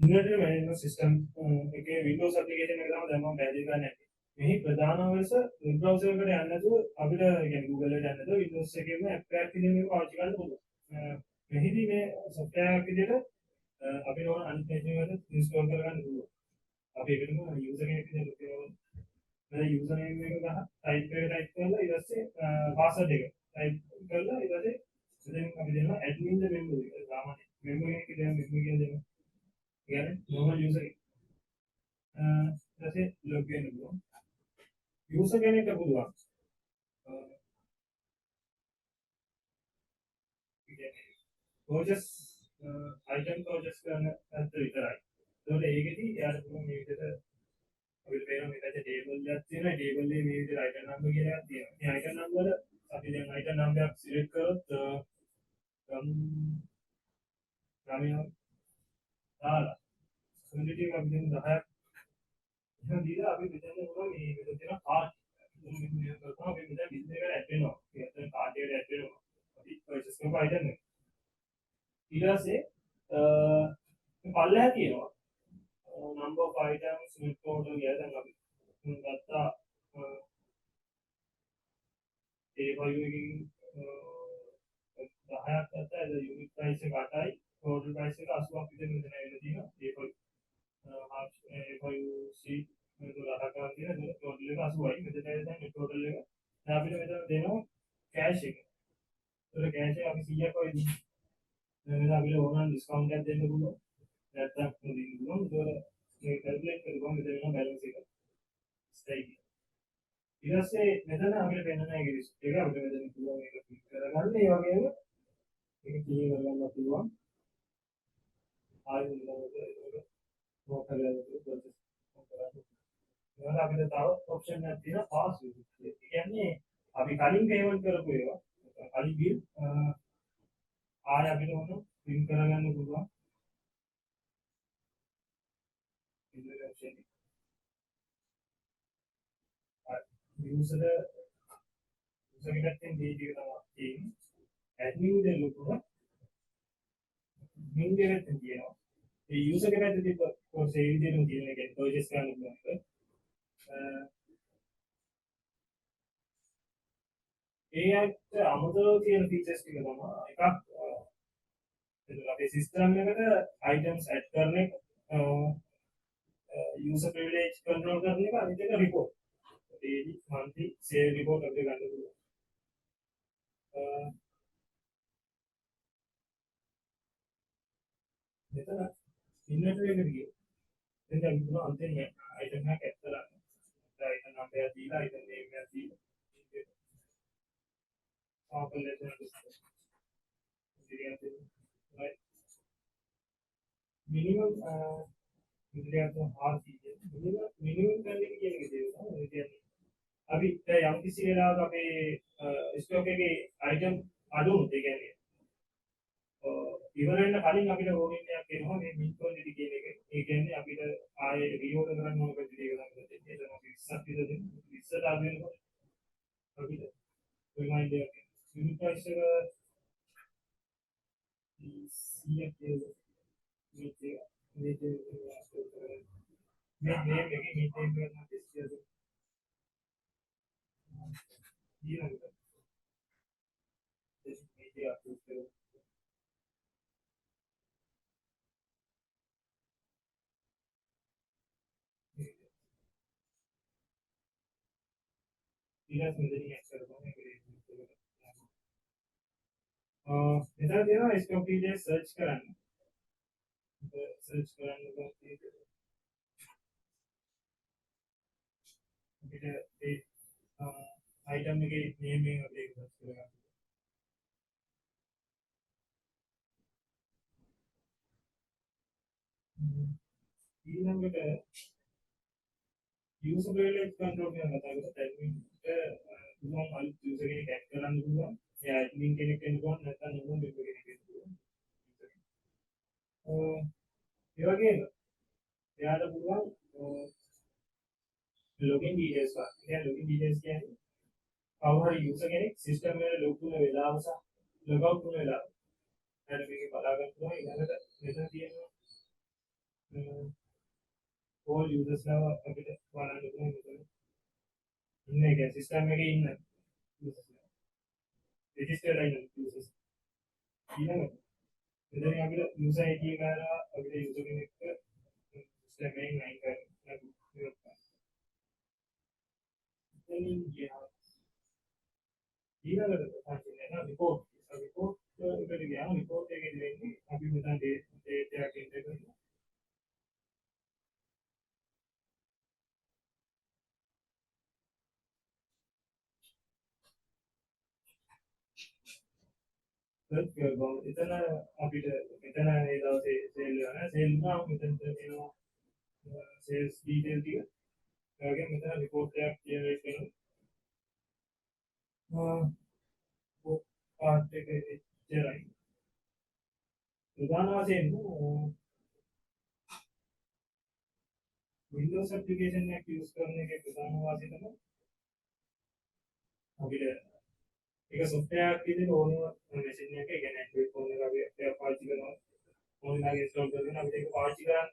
Inverter management system එකේ Windows application එක තමයි දැන් මම පැහැදිලි කරන්න ඇති. මෙහි ප්‍රධාන වෙනස වෙබ් බ්‍රවුසර් එකට යන්නේ නැතුව අපිට කියන්නේ Google එකට යන්නේ නැතුව Windows එකේම app එකක් විදිහට පාවිච්චි කරන්න පුළුවන්. මෙහිදී මේ software එකක් විදිහට අපිට ඕන අනිත් page එකට install කරගන්න පුළුවන්. අපි ඒකටම user කෙනෙක් විදිහට කියනවා. මම user name එක ගහ type කරලා ඊට පස්සේ password එක type කරලා ඊට පස්සේ දැන් අපි දෙනවා admin the member එක. සාමාන්‍ය member කෙනෙක් කියන member කියන දෙනවා. කියන්නේ normal user එක. ඊට පස්සේ log in කරනවා. user කෙනෙක්ට පුළුවන්. purchase item purchase කරන අතර විතරයි. ඒකට ඒකෙදි එයාට පුළුවන් මේ විදිහට අපිට පේනවා මේකට ටේබල් එකක් තියෙනවා. ටේබල් එකේ මේ විදිහට item number කියලා එකක් තියෙනවා. මේ item number අපි දැන් item number එකක් select කරොත් ගාමියා දාලා quantity එක අපි දැන් 10ක් එහෙනම් දීලා අපි මෙතන පුළුවන් මේ මෙතන තියෙන කාඩ් මේ කරපුවා අපි මෙතන බිල් එකට ඇඩ් වෙනවා. මෙතන කාඩ් එකට ඇඩ් වෙනවා. අපි purchase කරපු item එක. ඊට පස්සේ මේ පල්ලෙහා තියෙනවා number of items net total කියලා දැන් අපි ගත්තා ඒ වගේ එකකින් 10ක් ගත්තා ඒ unit price එක 8යි total price එක 80ක් විතර මෙතන ඇවිල්ලා තියෙනවා ඒ sheet මේක 8ක් ගන්න තියෙන total එක 80යි මෙතන දැන් net total එක දැන් අපිට මෙතන දෙනවා cash එක. ඒතර cash එක අපි 100ක් වගේ දෙනවා. දැන් අපිට ඕන discount එකක් දෙන්න පුළුවන්. නැත්තම් දෙන්න පුළුවන්. ඒක calculate කරගමු මෙතන වෙන balance එක. ස්ටයි. ඊට පස්සේ මෙතන අපිට වෙන නැහැ රිස්ක් එක අපිට මෙතන පුළුවන් මේක ක්ලික් කරගන්න. ඒ වගේම මේක ක්ලියර් කරගන්න පුළුවන්. ආයෙත් මොකද කරන්නේ ප්‍රොසෙස් කරන්න. ඊළඟ අපිට තව ඔප්ෂන් එකක් තියෙනවා පාස්වර්ඩ්. ඒ කියන්නේ අපි කලින් පේමන්ට් කරපු ඒවා කලින් බිල් ආයෙ අපිට මොන print කරගන්න පුළුවන්. user එකෙන් මේ ටික තමයි තියෙන්නේ. admin දෙ ලොකුව min දෙකට තියෙනවා. ඒ user එකකට තිබ්බ ඒ විදිහටම තියෙන එක purchase කරන්න පුළුවන් එක. ඒකට අමුතව තියෙන features ටික තමයි එකක් අපේ system එකට items add කරන එක user privilege control කරන එක අනිත් එක report. daily monthly sale report අපිට ගන්න පුළුවන්. මෙතන inventory එකට ගියොත් දැන් අපි පුළුවන් අන්තිම item එකක් add කරන්න. item number එක දීලා item name එක දීලා sample letter right minimum විදිහට RCA minimum කරන්නේ කියන එක දේවා. ඒ කියන්නේ අපි යම් කිසි වෙලාවක අපේ ස්ටොක් එකේ item අඩු වුණොත් ඒ කියන්නේ ඉවර වෙන්න කලින් අපිට ඕනින් එකක් එනවා මේ min quantity කියන එක. ඒ කියන්නේ අපිට ආයේ රීഓඩර් කරන්න ඕන quantity එක තමයි දෙන්නේ. ඒක තමයි 20ක් විතර දෙන්නේ. 20ට අඩු වෙනකොට අපිට reminder එකක් unit price එක 100ක් කියලා මේ එකේ maintain කරන දෙස්සියද ඊළඟට this media approve කරලා ඊළඟ මෙතනින් එක්ස් කරපුවම ඒක මෙතන තියෙනවා ස්ටොක් ඩීටේල්ස් සර්ච් කරන්න. සර්ච් කරන්න අපිට ඒ item එකේ name එක අපිට සර්ච් කරගන්න. ඊළඟට user privilege control කියන කතාව කරලා admin පුළුවන් අනිත් user කෙනෙක් add කරන්න පුළුවන්. ඒ admin කෙනෙක් වෙන්න පුළුවන් නැත්නම් normal member කෙනෙක් වෙන්න පුළුවන්. ඒ වගේම එයාට පුළුවන් login details ගන්න. ඒ login details කියන්නේ කවුරු හරි user කෙනෙක් system එකට log වුණ වෙලාව සහ log out වුණ වෙලාව. එයාට මේක බලා ගන්න පුළුවන්. ඊළඟට මෙතන තියෙනවා all users ලව අපිට බලන්න පුළුවන් ඉන්න එක සිස්ටම් එකේ ඉන්න users registered అయిన users ඊළඟට මෙතන අපිට user ID එක ගාලා අපිට user කෙනෙක් සිස්ටම් එකෙන් අයින් කරන්න ඊළඟට පස්සේ නේද report එකට ගියාම report එකේ දෙන්නේ අපි මෙතන data එකක් එන්ටර් කරනවා එතන අපිට මෙතන ඒ දවසේ සේල් වෙනවා සේල් වුණාම මෙතන තියෙනවා sales detail ටික ඒ වගේම මෙතන report එකක් generate කරනවා part එකේ ඉච්චරයි ප්‍රධාන වශයෙන් Windows application එකක් use කරන එකේ ප්‍රධාන වාසිය තමයි අපිට ඒක software එකක් විදිහට ඕනම machine එකක ඒ කියන්නේ Android phone එක අපි පාවිච්චි කරනවා ඕනම ඉන්ස්ටෝල් කරගෙන අපිට ඒක පාවිච්චි කරන්න